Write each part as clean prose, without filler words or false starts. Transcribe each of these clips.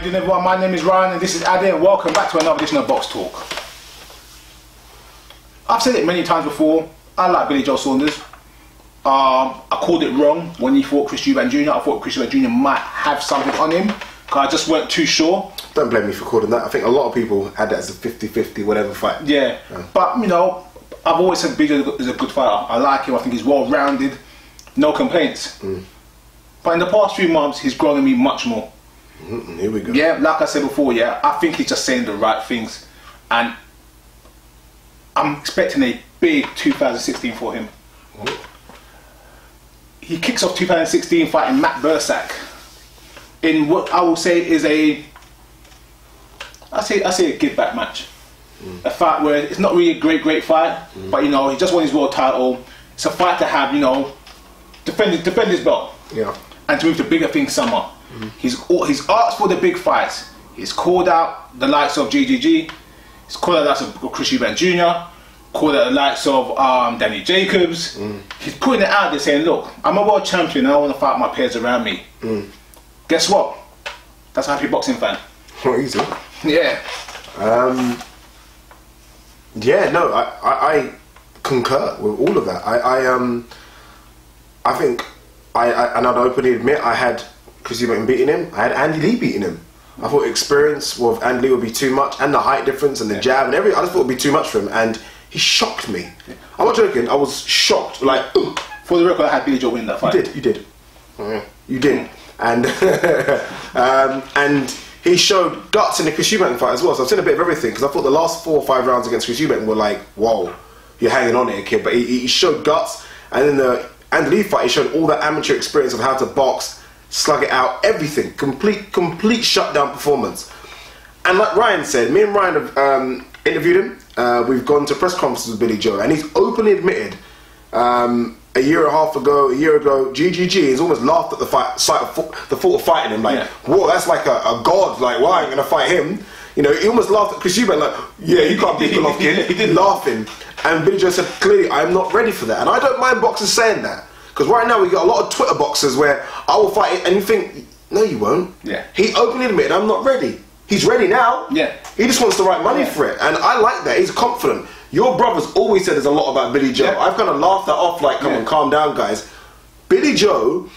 evening, everyone. My name is Ryan and this is Adi, and welcome back to another edition of Box Talk. I've said it many times before, I like Joe Saunders. I called it wrong when he fought Chris Eubank Jr. I thought Chris Eubank Jr. might have something on him, because I just weren't too sure. Don't blame me for calling that. I think a lot of people had that as a 50-50 whatever fight. Yeah, but you know, I've always said BJ is a good fighter. I like him, I think he's well-rounded, no complaints. But in the past few months, he's grown on me much more. Here we go. Yeah, like I said before, yeah, I think he's just saying the right things. And I'm expecting a big 2016 for him. He kicks off 2016 fighting Max Bursak in what I will say is I say a give back match. A fight where it's not really a great fight, but you know, he just won his world title. It's a fight to have, you know, defend his belt. Yeah. And to move to bigger things summer. He's asked for the big fights. He's called out the likes of GGG. He's called out the likes of Chris Eubank Jr. Called out the likes of Danny Jacobs. He's putting it out there saying, look, I'm a world champion and I want to fight my peers around me. Guess what? That's a happy boxing fan. Not easy. Yeah. Yeah, no, I concur with all of that. I think and I'd openly admit I had Chris Eubank beating him. I had Andy Lee beating him. I thought experience with Andy Lee would be too much, and the height difference and the jab and everything. I just thought it would be too much for him, and he shocked me. I'm not joking. I was shocked. Like, for the record, I had Billy Joe win that fight. You did. You did. And and he showed guts in the Chris Eubank fight as well. So I've seen a bit of everything, because I thought the last 4 or 5 rounds against Chris Eubank were like, whoa, you're hanging on here, kid. But he showed guts, and in the Andy Lee fight, he showed all the amateur experience of how to box, slug it out, everything. Complete shutdown performance. And like Ryan said, me and Ryan have interviewed him. We've gone to press conferences with Billy Joe, and he's openly admitted a year and a half ago, GGG has almost laughed at the thought of fighting him. Like, whoa, that's like a god. Like, why I'm going to fight him? You know, he almost laughed at Chris Eubank, like, yeah, you can't beat Golovkin. He did laughing. And Billy Joe said, clearly, I'm not ready for that. And I don't mind boxers saying that. Because right now, we got a lot of Twitter boxers where I will fight it, and you think, no, you won't. Yeah. He openly admitted, I'm not ready. He's ready now. Yeah. He just wants the right money for it. And I like that. He's confident. Your brother's always said there's a lot about Billy Joe. Yeah. I've kind of laughed that off, like, come on, calm down, guys. Billy Joe,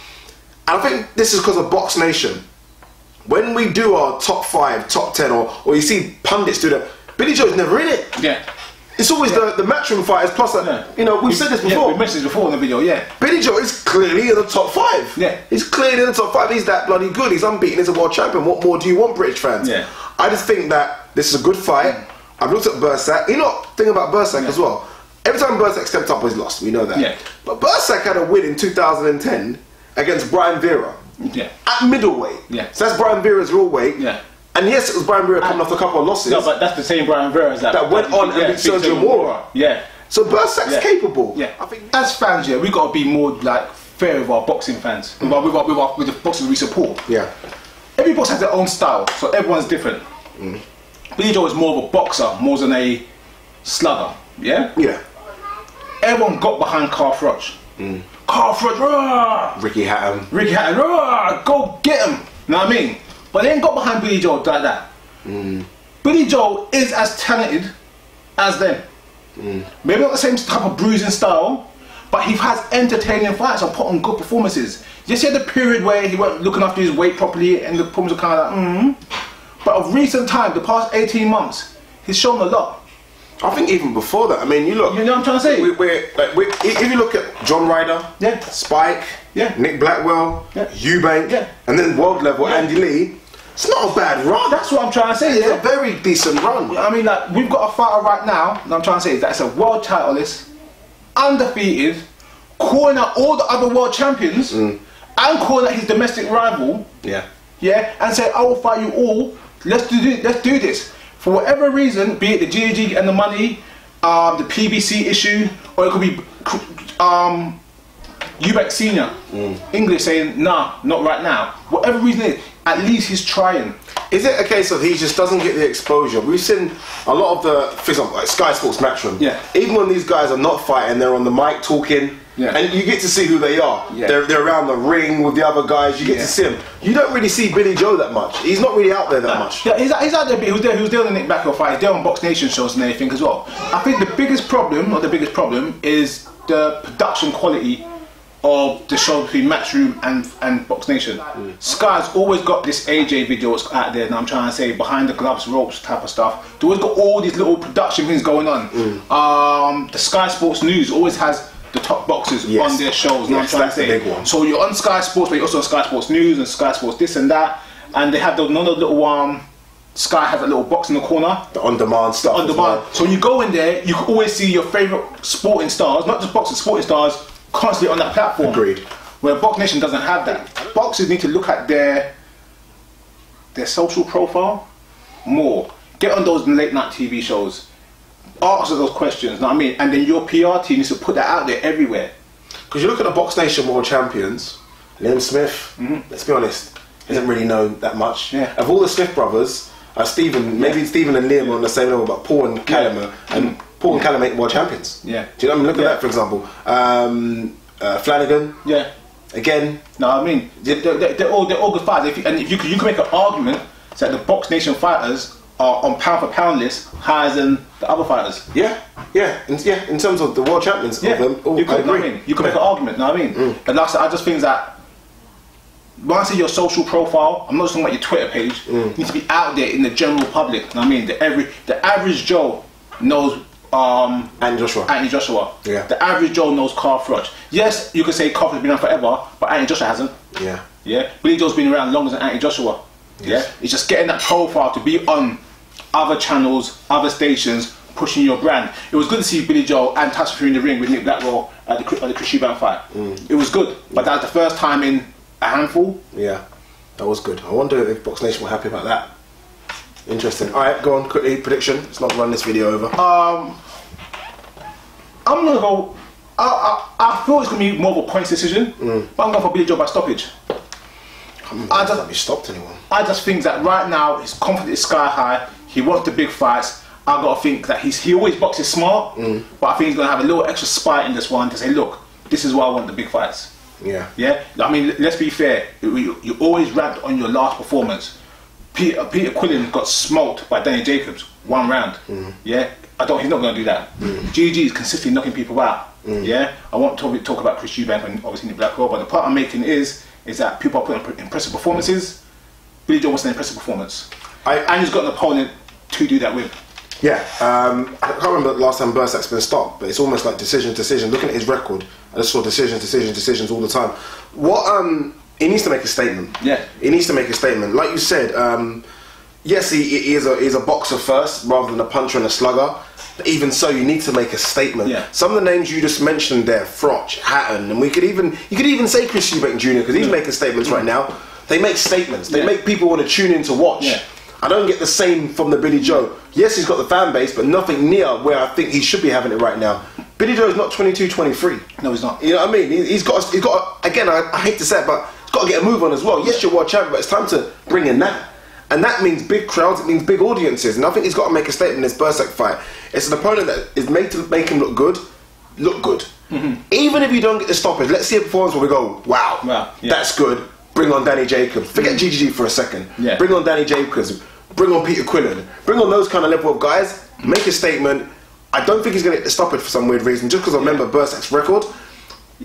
and I think this is because of Box Nation. When we do our top 5, top 10, or you see pundits do that, Billy Joe's never in it. Yeah. It's always the matchroom fighters, plus, you know, we've said this before. Yeah, we mentioned this before in the video, Billy Joe is clearly in the top 5. Yeah. He's clearly in the top 5. He's that bloody good. He's unbeaten. He's a world champion. What more do you want, British fans? Yeah. I just think that this is a good fight. I've looked at Bursak. You know, thinking about Bursak as well. Every time Bursak stepped up, he's lost. We know that. Yeah. But Bursak had a win in 2010 against Brian Vera. Yeah. At middleweight. Yeah. So that's Brian Vera's raw weight. Yeah. And yes, it was Brian Vera coming off a couple of losses. No, but that's the same Brian Vera as that went on and beat Sergio Mora. Yeah. So Bursak's capable. Yeah. I think as fans, we got to be more like fair with our boxing fans, with the boxers we support. Yeah. Every boxer has their own style, so everyone's different. Billy Joe is more of a boxer, more than a slugger. Yeah. Yeah. Everyone got behind Carl Froch. Carl Froch, rah! Ricky Hatton, rah! Go get him. You know what I mean? But they ain't got behind Billy Joe like that. Billy Joe is as talented as them. Maybe not the same type of bruising style, but he has entertaining fights and put on good performances. You see the period where he weren't looking after his weight properly and the performance were kind of like, But of recent time, the past 18 months, he's shown a lot. I think even before that, I mean, you look. You know what I'm trying to say? If you look at John Ryder, Spike, Nick Blackwell, Eubank, and then world level Andy Lee, it's not a bad run. That's what I'm trying to say. It's a very decent run. I mean, like, we've got a fighter right now, and I'm trying to say is that it's a world title list, undefeated, calling out all the other world champions, and calling out his domestic rival. Yeah. Yeah, and say, I will fight you all. Let's do this. For whatever reason, be it the GG and the money, the PBC issue, or it could be Eubank Senior, English saying, nah, not right now. Whatever reason it is, at least he's trying. Is it a case of he just doesn't get the exposure? We've seen a lot of the, for example, like Sky Sports Matchroom. Yeah. Even when these guys are not fighting, they're on the mic talking, and you get to see who they are. Yeah. They're around the ring with the other guys. You get to see them. You don't really see Billy Joe that much. He's not really out there that much. Yeah, he's out there. He was there on the Nick Blackwell fight. He's there on Box Nation shows and everything as well. I think the biggest problem, not the biggest problem, is the production quality of the show between Matchroom and Box Nation. Sky's always got this AJ videos out there, and I'm trying to say behind the gloves, ropes type of stuff. They always got all these little production things going on. The Sky Sports News always has the top boxers on their shows. And I'm trying to say, so you're on Sky Sports, but you're also on Sky Sports News and Sky Sports this and that, and they have those little Sky has a little box in the corner. The on-demand stuff. On demand. So when you go in there, you can always see your favourite sporting stars, not just boxers, sporting stars, constantly on that platform. Agreed. Where Box Nation doesn't have that. Boxers need to look at their social profile more. Get on those late night TV shows. Answer those questions, you know what I mean? And then your PR team needs to put that out there everywhere. Because you look at the Box Nation World Champions, Liam Smith, let's be honest, he doesn't really know that much. Of all the Smith brothers, Stephen, maybe Stephen and Liam are on the same level, but Paul and Callum and Paul and Callum ain't world champions. Do you know what I mean? Look at that, for example. Flanagan. Again. No, I mean they're all good fighters. If you can make an argument that the Box Nation fighters are on pound for pound list higher than the other fighters. In terms of the world champions, of them, you can make an argument. Know what I mean? And last, I just think that when I say your social profile, I'm not just talking about your Twitter page. You need to be out there in the general public. You know what I mean? The average Joe knows Anthony Joshua. The average Joe knows Carl Froch. Yes, you could say Carl has been around forever, but Anthony Joshua hasn't. Billy Joe's been around longer than Anthony Joshua. It's just getting that profile to be on other channels, other stations, pushing your brand. It was good to see Billy Joe and Tasha in the ring with Nick Blackwell at the Chris Eubank fight. It was good, but that was the first time in a handful. That was good. I wonder if Box Nation were happy about that. Interesting. Alright, go on, quickly, prediction. Let's not run this video over. I'm gonna go, I feel it's gonna be more of a points decision, but I'm going for Billy Joe by stoppage. I don't think he stopped anyone. I just think that right now his confidence is sky high. He wants the big fights. I gotta think that he always boxes smart, but I think he's gonna have a little extra spite in this one to say, look, this is why I want the big fights. I mean, let's be fair. You always ranked on your last performance. Peter Quillen got smoked by Danny Jacobs 1 round. He's not going to do that. GG is consistently knocking people out. I won't talk about Chris Eubank and obviously Nick Blackwell, but the point I'm making is that people are putting impressive performances. Billy Joe wants an impressive performance, and he's got an opponent to do that with. I can't remember the last time Bursak's been stopped, but it's almost like decision. Looking at his record, I just saw decisions all the time. He needs to make a statement. He needs to make a statement. Like you said, yes, he is a boxer first, rather than a puncher and a slugger. But even so, you need to make a statement. Some of the names you just mentioned there, Froch, Hatton, and you could even say Chris Eubank Jr. because he's making statements right now. They make statements. They make people want to tune in to watch. I don't get the same from the Billy Joe. Yes, he's got the fan base, but nothing near where I think he should be having it right now. Billy Joe is not 22, 23. No, he's not. You know what I mean? He's got. Again, I hate to say it, but he's got to get a move on as well. Yes, you're world champion, but it's time to bring in that. And that means big crowds, it means big audiences. And I think he's got to make a statement in this Bursak fight. It's an opponent that is made to make him look good. Even if you don't get the stoppage, let's see a performance where we go, wow, that's good. Bring on Danny Jacobs. Forget GGG for a second. Bring on Danny Jacobs. Bring on Peter Quillen. Bring on those kind of level of guys. Make a statement. I don't think he's going to get the stoppage for some weird reason, just because I remember Bursak's record.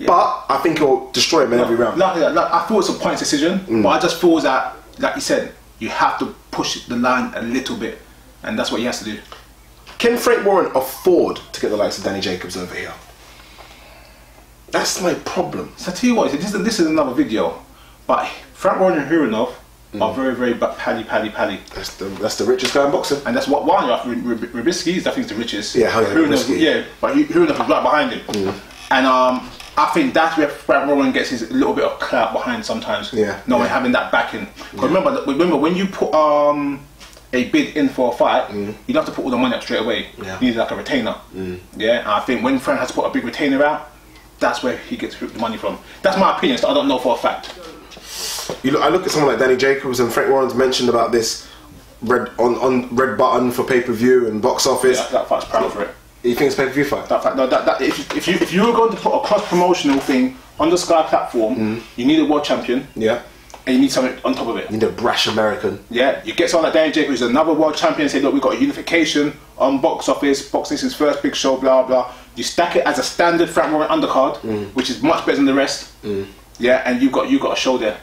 But I think he'll destroy him in every round. I feel it's a point decision, but I just feel that, like you said, you have to push the line a little bit, and that's what he has to do. Can Frank Warren afford to get the likes of Danny Jacobs over here? That's my problem. So I tell you what, this is another video, but Frank Warren and Hurinov are very, very pally. That's the richest guy in boxing. And that's what one after Rybisky is, I think, is the richest. Hurinov, but Hurinov is right behind him. And I think that's where Frank Warren gets his little bit of clout behind sometimes. Knowing having that backing. Because remember when you put a bid in for a fight, you don't have to put all the money up straight away. You need like a retainer. And I think when Frank has to put a big retainer out, that's where he gets the money from. That's my opinion, so I don't know for a fact. I look at someone like Danny Jacobs, and Frank Warren's mentioned about this red button for pay-per-view and box office. Yeah, that fight's proud for it. You think it's pay-per-view fight? If you were going to put a cross-promotional thing on the Sky platform, you need a world champion. Yeah. And you need something on top of it. You need a brash American. Yeah, you get someone like Danny Jacobs, who's another world champion, and say, look, we've got a unification on box office, Box Nation's first big show, blah, blah. You stack it as a standard Frank Warren undercard, which is much better than the rest. Yeah, and you've got a show there.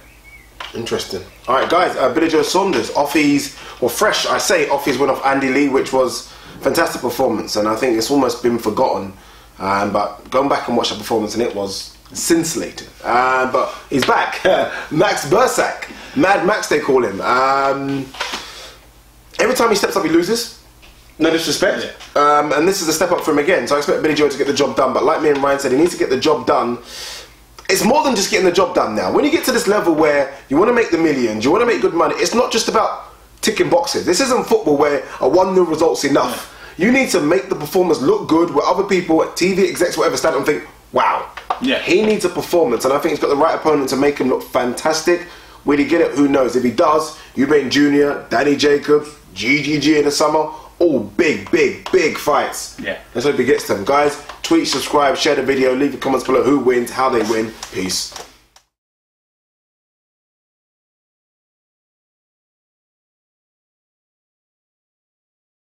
Interesting. All right, guys, Billy Joe Saunders, fresh, I say, off his win off Andy Lee, which was fantastic performance, and I think it's almost been forgotten. But going back and watch the performance, and it was scintillating. But he's back. Max Bursak, Mad Max they call him. Every time he steps up, he loses. No disrespect. Yeah. And this is a step up for him again. So I expect Billy Joe to get the job done. But like me and Ryan said, he needs to get the job done. It's more than just getting the job done now. When you get to this level where you want to make the millions, you want to make good money, it's not just about ticking boxes. This isn't football where a 1-0 result's enough. You need to make the performance look good, where other people, TV execs, whatever, stand up and think, wow, he needs a performance. And I think he's got the right opponent to make him look fantastic. Will he get it? Who knows? If he does, Eubank Jr., Danny Jacobs, GGG in the summer, all big fights. Yeah. Let's hope he gets them. Guys, tweet, subscribe, share the video, leave your comments below who wins, how they win. Peace.